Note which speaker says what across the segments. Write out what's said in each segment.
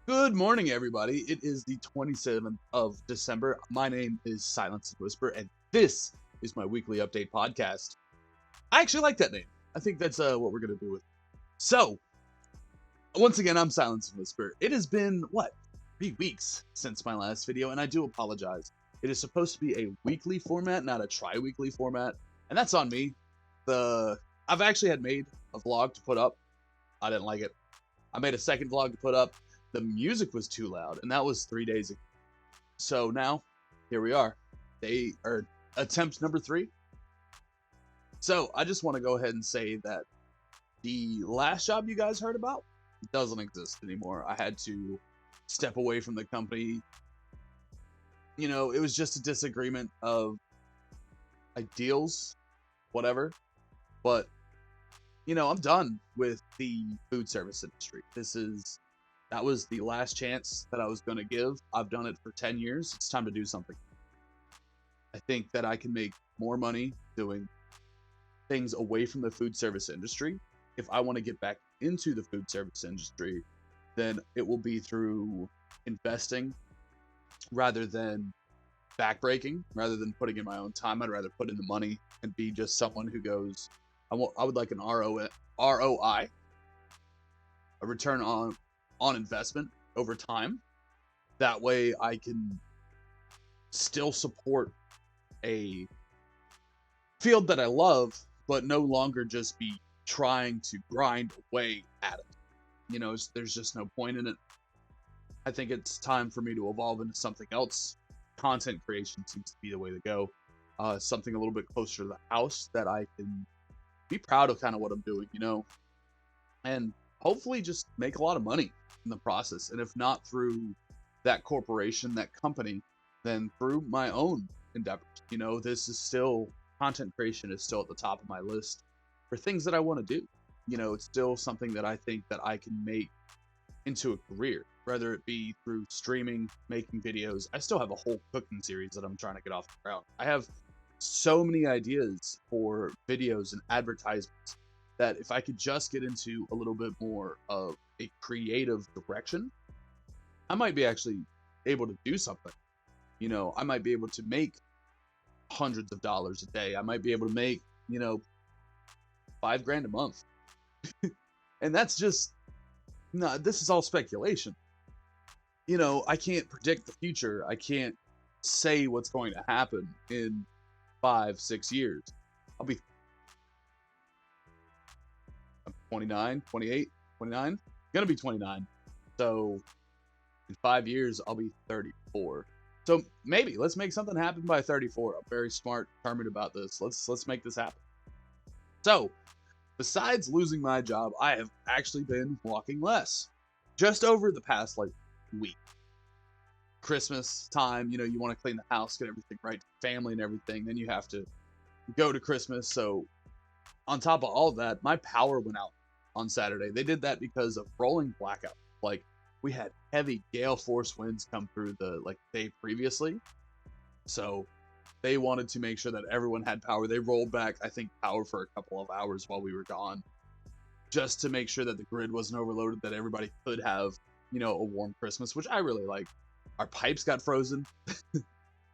Speaker 1: Good morning, everybody. It is the 27th of December. My name is Silenceinwhisper, and this is my weekly update podcast. I actually like that name. I think that's what we're going to do with it. So, once again, I'm Silenceinwhisper. It has been, 3 weeks since my last video, and I do apologize. It is supposed to be a weekly format, not a tri-weekly format, and that's on me. I've actually had made a vlog to put up. I didn't like it. I made a second vlog to put up. The music was too loud, and that was 3 days ago. So now, here we are. They are attempt number 3. So I just want to go ahead and say that the last job you guys heard about doesn't exist anymore. I had to step away from the company. You know, it was just a disagreement of ideals, whatever. But, I'm done with the food service industry. That was the last chance that I was going to give. I've done it for 10 years. It's time to do something. I think that I can make more money doing things away from the food service industry. If I want to get back into the food service industry, then it will be through investing rather than backbreaking, rather than putting in my own time. I'd rather put in the money and be just someone who goes, I would like an ROI, a return on investment over time. That way I can still support a field that I love, but no longer just be trying to grind away at it. There's just no point in it. I think it's time for me to evolve into something else. Content creation seems to be the way to go. Something a little bit closer to the house that I can be proud of kind of what I'm doing, and hopefully just make a lot of money in the process. And if not through that corporation, that company, then through my own endeavors. This is still, content creation is still at the top of my list for things that I want to do. It's still something that I think that I can make into a career, whether it be through streaming, making videos. I still have a whole cooking series that I'm trying to get off the ground. I have so many ideas for videos and advertisements that if I could just get into a little bit more of a creative direction, I might be actually able to do something. I might be able to make hundreds of dollars a day. I might be able to make, $5,000 a month. And that's just, no, this is all speculation. I can't predict the future. I can't say what's going to happen in 5-6 years. I'll be 29, 28, 29. Gonna be 29. So in 5 years, I'll be 34. So maybe let's make something happen by 34. I'm very smart, determined about this. Let's make this happen. So besides losing my job, I have actually been walking less. Just over the past week. Christmas time, you want to clean the house, get everything right, family and everything. Then you have to go to Christmas. So on top of all of that, my power went out on Saturday. They did that because of rolling blackout. We had heavy gale force winds come through the day previously. So they wanted to make sure that everyone had power. They rolled back, I think, power for a couple of hours while we were gone, just to make sure that the grid wasn't overloaded, that everybody could have, a warm Christmas, which I really like. Our pipes got frozen,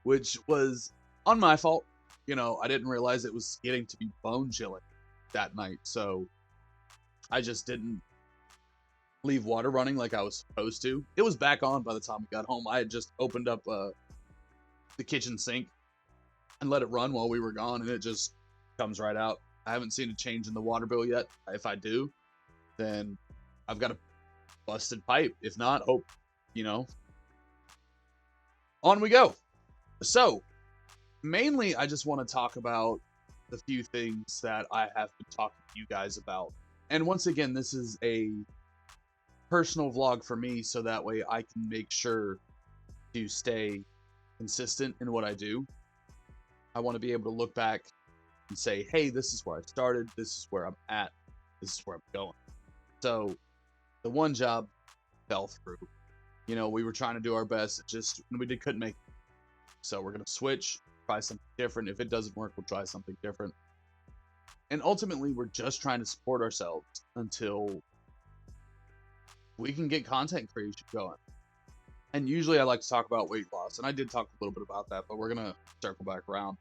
Speaker 1: which was on my fault. I didn't realize it was getting to be bone chilling that night. So I just didn't leave water running like I was supposed to. It was back on by the time we got home. I had just opened up the kitchen sink and let it run while we were gone, and it just comes right out. I haven't seen a change in the water bill yet. If I do, then I've got a busted pipe. If not, on we go. So mainly I just want to talk about the few things that I have been talking to you guys about. And once again, this is a personal vlog for me, so that way I can make sure to stay consistent in what I do. I want to be able to look back and say, hey, this is where I started, this is where I'm at, this is where I'm going. So the one job fell through. We were trying to do our best. It just, we couldn't make it. So we're going to switch, try something different. If it doesn't work, we'll try something different. And ultimately, we're just trying to support ourselves until we can get content creation going. And usually I like to talk about weight loss, and I did talk a little bit about that, but we're gonna circle back around.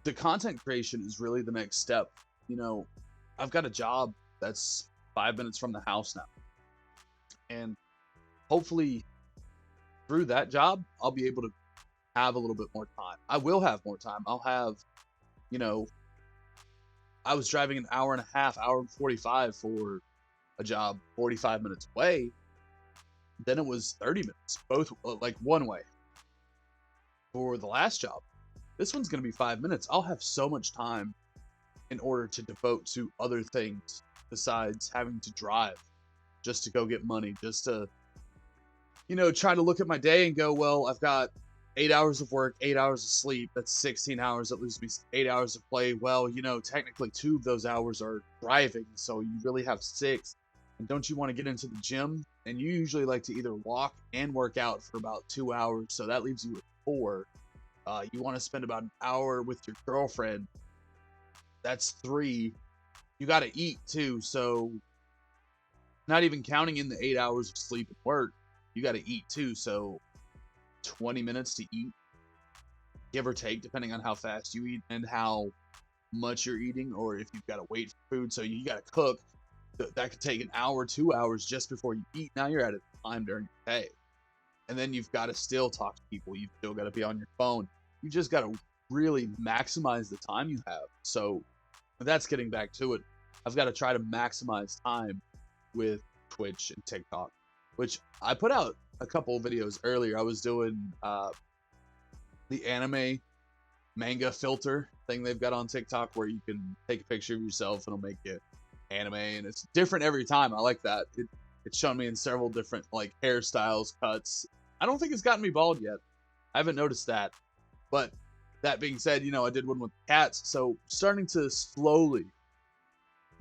Speaker 1: The content creation is really the next step. You know, I've got a job that's 5 minutes from the house now, and hopefully through that job, I'll be able to have a little bit more time. I will have more time. I'll have, you know, I was driving an hour and a half, hour and 45 for a job 45 minutes away. Then it was 30 minutes, both like one way for the last job. This one's going to be 5 minutes. I'll have so much time in order to devote to other things besides having to drive just to go get money, just to, try to look at my day and go, well, I've got 8 hours of work, 8 hours of sleep. That's 16 hours. That leaves me 8 hours of play. Well, technically 2 of those hours are driving. So you really have 6. And don't you want to get into the gym? And you usually like to either walk and work out for about 2 hours. So that leaves you with 4. You want to spend about an hour with your girlfriend. That's 3. You got to eat too. So not even counting in the 8 hours of sleep and work, you got to eat too. So 20 minutes to eat, give or take, depending on how fast you eat and how much you're eating, or if you've got to wait for food. So you got to cook. That could take an hour, 2 hours just before you eat. Now you're at a time during your day. And then you've got to still talk to people. You've still got to be on your phone. You just got to really maximize the time you have. So that's getting back to it. I've got to try to maximize time with Twitch and TikTok, which I put out a couple of videos earlier. I was doing the anime manga filter thing they've got on TikTok, where you can take a picture of yourself and it'll make it anime, and it's different every time. I like that. It's shown me in several different like hairstyles, cuts. I don't think it's gotten me bald yet. I haven't noticed that. But that being said, I did one with cats, so starting to slowly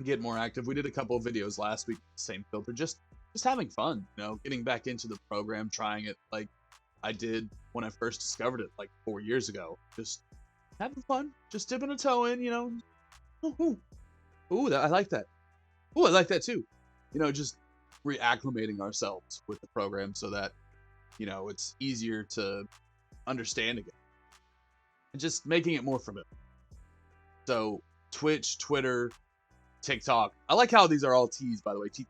Speaker 1: get more active. We did a couple of videos last week, same filter, just having fun, getting back into the program, trying it like I did when I first discovered it like 4 years ago. Just having fun, just dipping a toe in, Ooh, I like that. Ooh, I like that too. Just reacclimating ourselves with the program so that, it's easier to understand again. And just making it more familiar. So, Twitch, Twitter, TikTok. I like how these are all T's, by the way. TT.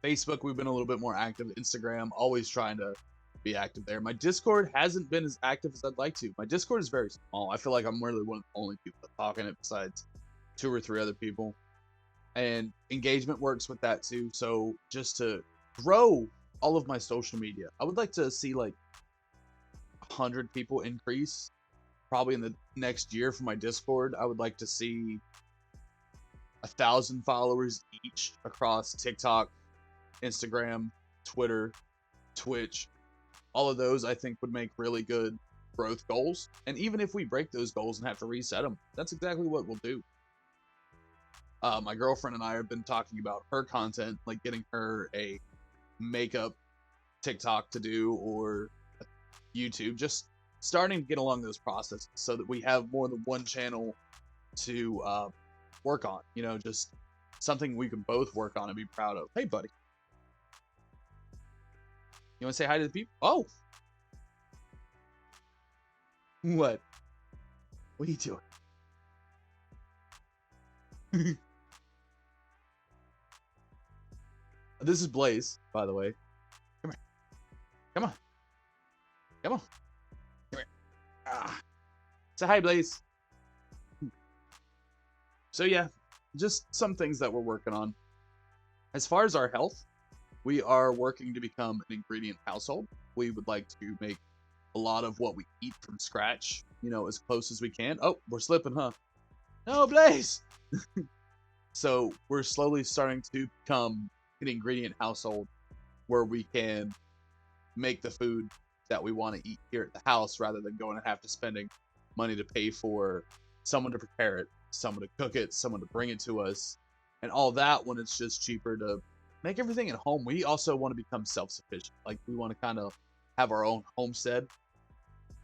Speaker 1: Facebook, we've been a little bit more active. Instagram, always trying to be active there. My Discord hasn't been as active as I'd like to. My Discord is very small. I feel like I'm really one of the only people talking it besides 2 or 3 other people. And engagement works with that too. So just to grow all of my social media, I would like to see like 100 people increase probably in the next year for my Discord. I would like to see 1,000 followers each across TikTok, Instagram, Twitter, Twitch. All of those I think would make really good growth goals. And even if we break those goals and have to reset them, that's exactly what we'll do. My girlfriend and I have been talking about her content, like getting her a makeup TikTok to do or YouTube, just starting to get along those processes so that we have more than one channel to work on, just something we can both work on and be proud of. Hey, buddy. You want to say hi to the people? Oh. What? What are you doing? This is Blaze, by the way. Come here. Come on. Come on. Come here. Ah. Say hi, Blaze. So yeah, just some things that we're working on. As far as our health, we are working to become an ingredient household. We would like to make a lot of what we eat from scratch, as close as we can. Oh, we're slipping, huh? No, Blaze! So we're slowly starting to become an ingredient household where we can make the food that we want to eat here at the house rather than going and have to spending money to pay for someone to prepare it, someone to cook it, someone to bring it to us, and all that when it's just cheaper to make everything at home. We also want to become self-sufficient. Like we want to kind of have our own homestead.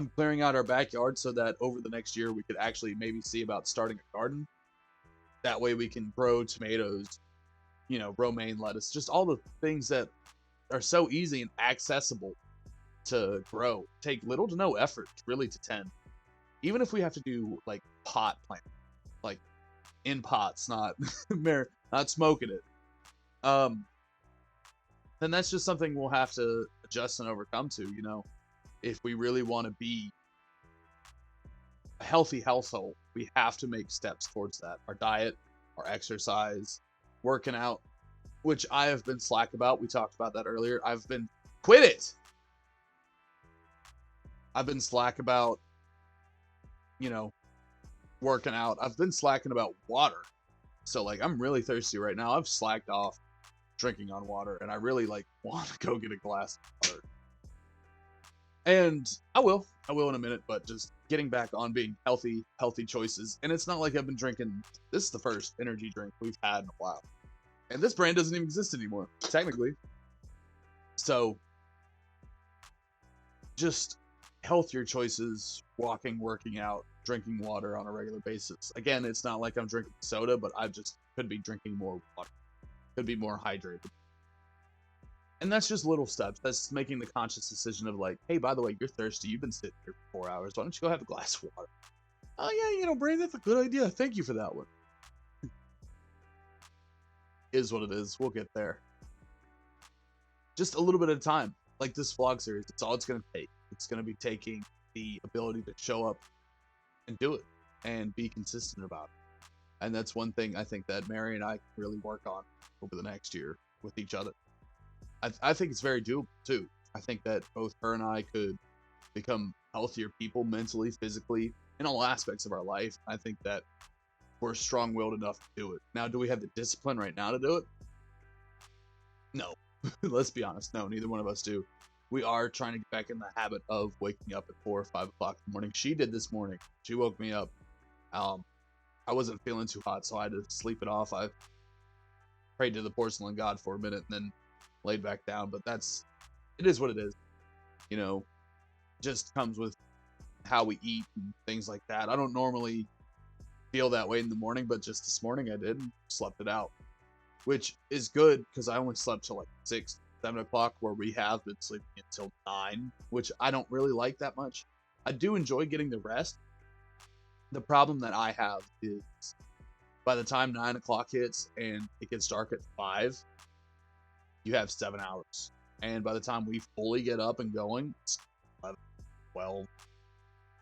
Speaker 1: I'm clearing out our backyard so that over the next year we could actually maybe see about starting a garden. That way we can grow tomatoes, romaine lettuce, just all the things that are so easy and accessible to grow. Take little to no effort really to tend. Even if we have to do like pot plant, like in pots, not not smoking it. Then that's just something we'll have to adjust and overcome to. If we really want to be a healthy household, we have to make steps towards that. Our diet, our exercise, working out, which I have been slack about. We talked about that earlier. Quit it. I've been slack about, working out. I've been slacking about water. So like, I'm really thirsty right now. I've slacked off drinking on water, and I really want to go get a glass of water. And I will in a minute, but just getting back on being healthy choices. And it's not like I've been drinking, this is the first energy drink we've had in a while. And this brand doesn't even exist anymore, technically. So just healthier choices, walking, working out, drinking water on a regular basis. Again, it's not like I'm drinking soda, but I just could be drinking more water, could be more hydrated. And that's just little steps. That's making the conscious decision of like, hey, by the way, you're thirsty. You've been sitting here for 4 hours. Why don't you go have a glass of water? Oh yeah, Brandon, that's a good idea. Thank you for that one. Is what it is. We'll get there. Just a little bit at a time. Like this vlog series, it's all it's going to take. It's going to be taking the ability to show up and do it and be consistent about it. And that's one thing I think that Mary and I can really work on over the next year with each other. I think it's very doable too. I think that both her and I could become healthier people mentally, physically, in all aspects of our life. I think that we're strong-willed enough to do it. Now, do we have the discipline right now to do it? No. Let's be honest. No, neither one of us do. We are trying to get back in the habit of waking up at 4 or 5 o'clock in the morning. She did this morning. She woke me up. I wasn't feeling too hot, so I had to sleep it off. I prayed to the porcelain god for a minute and then laid back down, but it is what it is. Just comes with how we eat and things like that. I don't normally feel that way in the morning, but just this morning I did and slept it out, which is good because I only slept till like 6, 7 o'clock, where we have been sleeping until 9, which I don't really like that much. I do enjoy getting the rest. The problem that I have is by the time 9 o'clock hits and it gets dark at 5, you have 7 hours. And by the time we fully get up and going, it's 11, 12.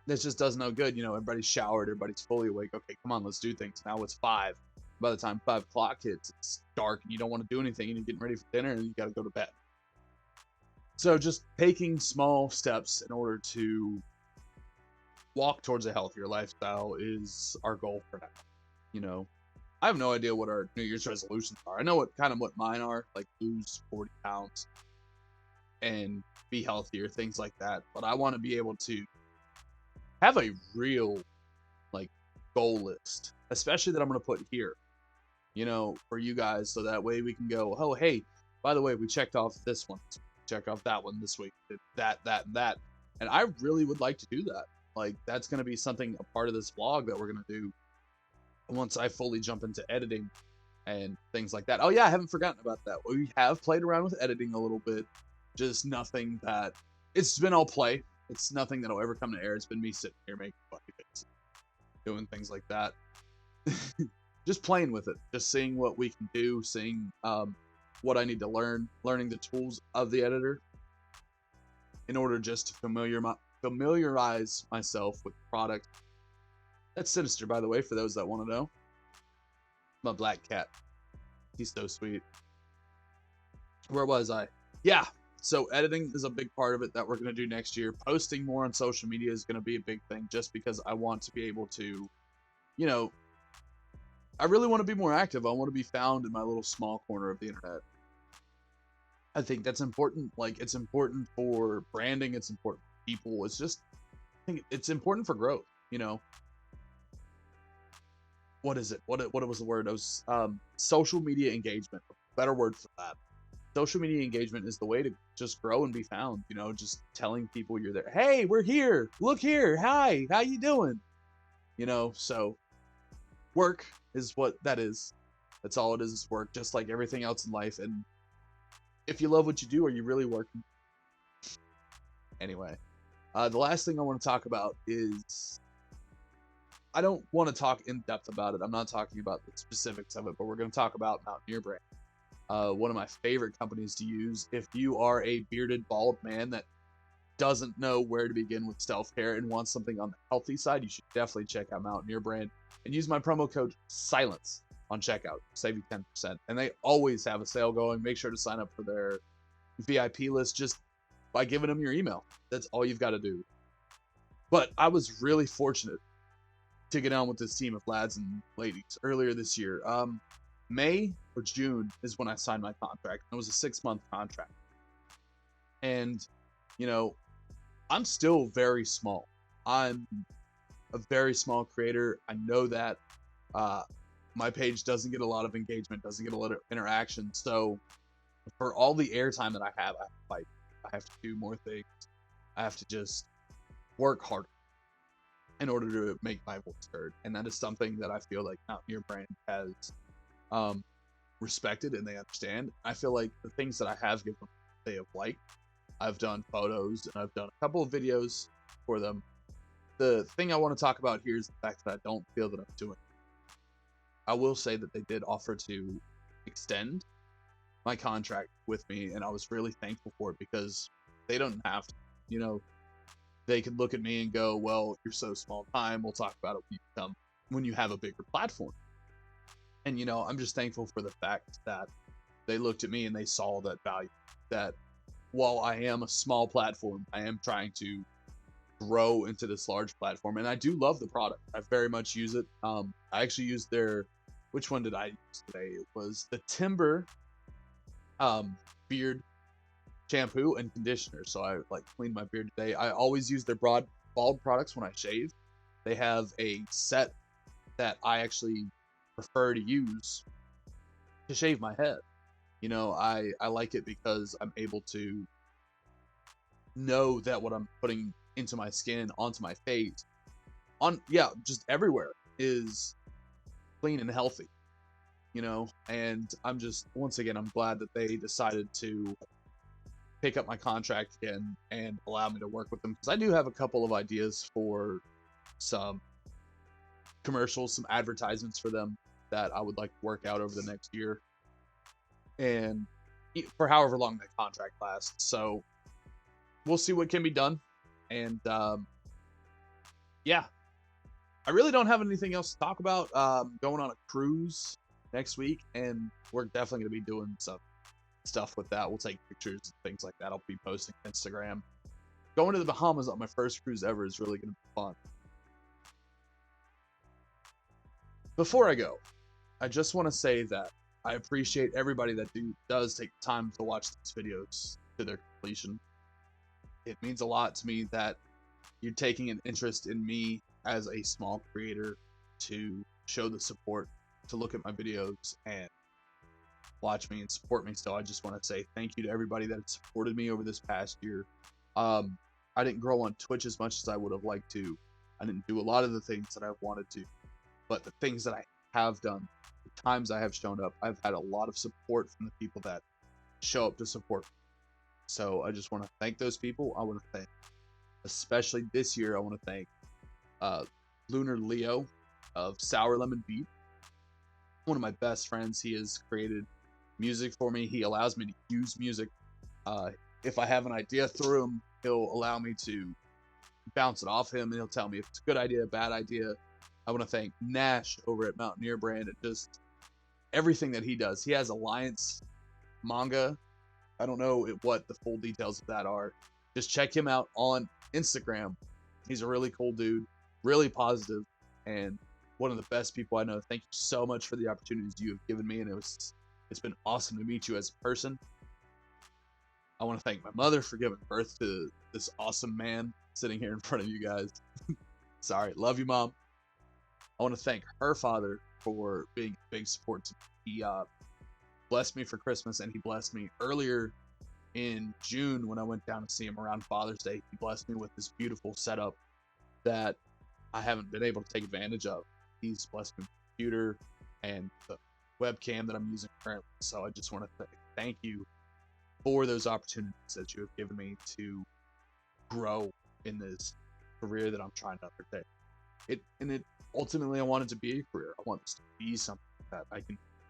Speaker 1: This just does no good. Everybody's showered, everybody's fully awake. Okay, come on, let's do things. Now it's 5. By the time 5 o'clock hits, it's dark and you don't want to do anything and you're getting ready for dinner and you got to go to bed. So just taking small steps in order to walk towards a healthier lifestyle is our goal for now. I have no idea what our New Year's resolutions are. I know what mine are, like lose 40 pounds and be healthier, things like that. But I want to be able to have a real goal list, especially that I'm going to put here, for you guys. So that way we can go, oh, hey, by the way, we checked off this one, check off that one this week, that. And I really would like to do that. That's going to be something, a part of this vlog that we're going to do once I fully jump into editing and things like that. Oh yeah, I haven't forgotten about that. We have played around with editing a little bit, just nothing that, it's been all play. It's nothing that'll ever come to air. It's been me sitting here making funny faces, doing things like that. Just playing with it, just seeing what we can do, seeing what I need to learn, learning the tools of the editor in order just to familiarize myself with the product. That's Sinister, by the way, for those that want to know. My black cat. He's so sweet. Where was I? Yeah, so editing is a big part of it that we're going to do next year. Posting more on social media is going to be a big thing, just because I want to be able to, I really want to be more active. I want to be found in my little small corner of the internet. I think that's important. It's important for branding. It's important for people. It's just, I think it's important for growth, What is it? What was the word? It was social media engagement. Better word for that. Social media engagement is the way to just grow and be found. Just telling people you're there. Hey, we're here. Look here. Hi. How you doing? So work is what that is. That's all it is work, just like everything else in life. And if you love what you do, are you really working? Anyway, the last thing I want to talk about is I don't want to talk in depth about it. I'm not talking about the specifics of it, but we're going to talk about Mountaineer Brand. One of my favorite companies to use if you are a bearded, bald man that doesn't know where to begin with self-care and wants something on the healthy side, you should definitely check out Mountaineer Brand and use my promo code SILENCE on checkout. Save you 10%. And they always have a sale going. Make sure to sign up for their VIP list just by giving them your email. That's all you've got to do. But I was really fortunate to get on with this team of lads and ladies earlier this year. May or June is when I signed my contract. It was a 6-month contract. And, you know, I'm still very small. I'm a very small creator. I know that my page doesn't get a lot of engagement, doesn't get a lot of interaction. So for all the airtime that I have to fight. I have to do more things. I have to just work harder in order to make my voice heard. And that is something that I feel like Mountaineer Brand has respected and they understand. I feel like the things that I have given them, they have liked. I've done photos and I've done a couple of videos for them. The thing I want to talk about here is the fact that I don't feel that I'm doing it. I will say that they did offer to extend my contract with me, and I was really thankful for it because they don't have to, you know, they could look at me and go, well, you're so small time, we'll talk about it when you have a bigger platform. And, you know, I'm just thankful for the fact that they looked at me and they saw that value, that while I am a small platform, I am trying to grow into this large platform. And I do love the product. I very much use it. I actually used which one did I use today? It was the Timber beard shampoo and conditioner. So I cleaned my beard today. I always use their bald products when I shave. They have a set that I actually prefer to use to shave my head. You know, I like it because I'm able to know that what I'm putting into my skin, onto my face, just everywhere is clean and healthy. You know, and I'm just, once again, I'm glad that they decided to pick up my contract again and allow me to work with them, because I do have a couple of ideas for some commercials, some advertisements for them that I would like to work out over the next year and for however long that contract lasts. So we'll see what can be done. And yeah, I really don't have anything else to talk about. Going on a cruise next week, and we're definitely going to be doing some stuff with that. We'll take pictures and things like that. I'll be posting Instagram. Going to the Bahamas on my first cruise ever is really going to be fun. Before I go, I just want to say that I appreciate everybody that does take time to watch these videos to their completion. It means a lot to me that you're taking an interest in me as a small creator, to show the support, to look at my videos and watch me and support me. So I just want to say thank you to everybody that supported me over this past year. I didn't grow on Twitch as much as I would have liked to. I didn't do a lot of the things that I wanted to, but the things that I have done, the times I have shown up, I've had a lot of support from the people that show up to support me. So I just want to thank those people. I want to thank, especially this year, I want to thank Lunar Leo of Sour Lemon Beat, one of my best friends. He has created music for me. He allows me to use music. If I have an idea through him, he'll allow me to bounce it off him, and he'll tell me if it's a good idea, a bad idea. I want to thank Nash over at Mountaineer Brand and just everything that he does. He has Alliance manga. I don't know what the full details of that are. Just check him out on Instagram. He's a really cool dude, really positive, and one of the best people I know. Thank you so much for the opportunities you have given me, and it's been awesome to meet you as a person. I want to thank my mother for giving birth to this awesome man sitting here in front of you guys. Sorry, love you, Mom. I want to thank her father for being a big support to me. He blessed me for Christmas, and he blessed me earlier in June when I went down to see him around Father's Day. He blessed me with this beautiful setup that I haven't been able to take advantage of. He's blessed me with a computer and the webcam that I'm using currently. So I just want to thank you for those opportunities that you have given me to grow in this career that I'm trying to undertake. It ultimately, I want it to be a career. I want this to be something that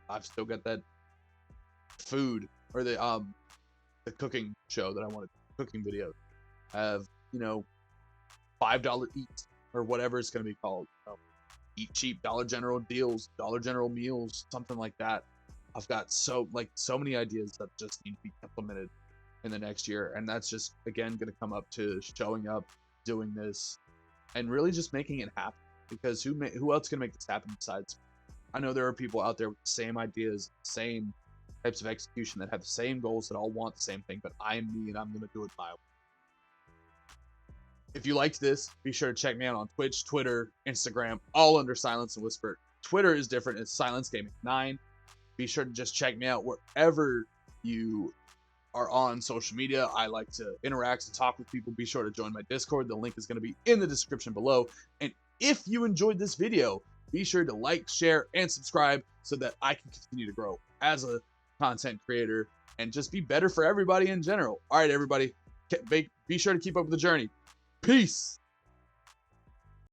Speaker 1: I've still got that food or the cooking show that I wanted, cooking video. Have, $5 eat or whatever it's going to be called. Eat cheap, Dollar General deals, Dollar General meals, something like that. I've got so many ideas that just need to be implemented in the next year, and that's just again going to come up to showing up, doing this, and really just making it happen. Because who else can make this happen besides me? I know there are people out there with the same ideas, same types of execution, that have the same goals, that all want the same thing, but I'm me and I'm going to do it my way. If you liked this, be sure to check me out on Twitch, Twitter, Instagram, all under Silence and Whisper. Twitter is different. It's Silence Gaming 9. Be sure to just check me out wherever you are on social media. I like to interact and talk with people. Be sure to join my Discord. The link is going to be in the description below. And if you enjoyed this video, be sure to like, share, and subscribe so that I can continue to grow as a content creator and just be better for everybody in general. All right, everybody, be sure to keep up with the journey. Peace.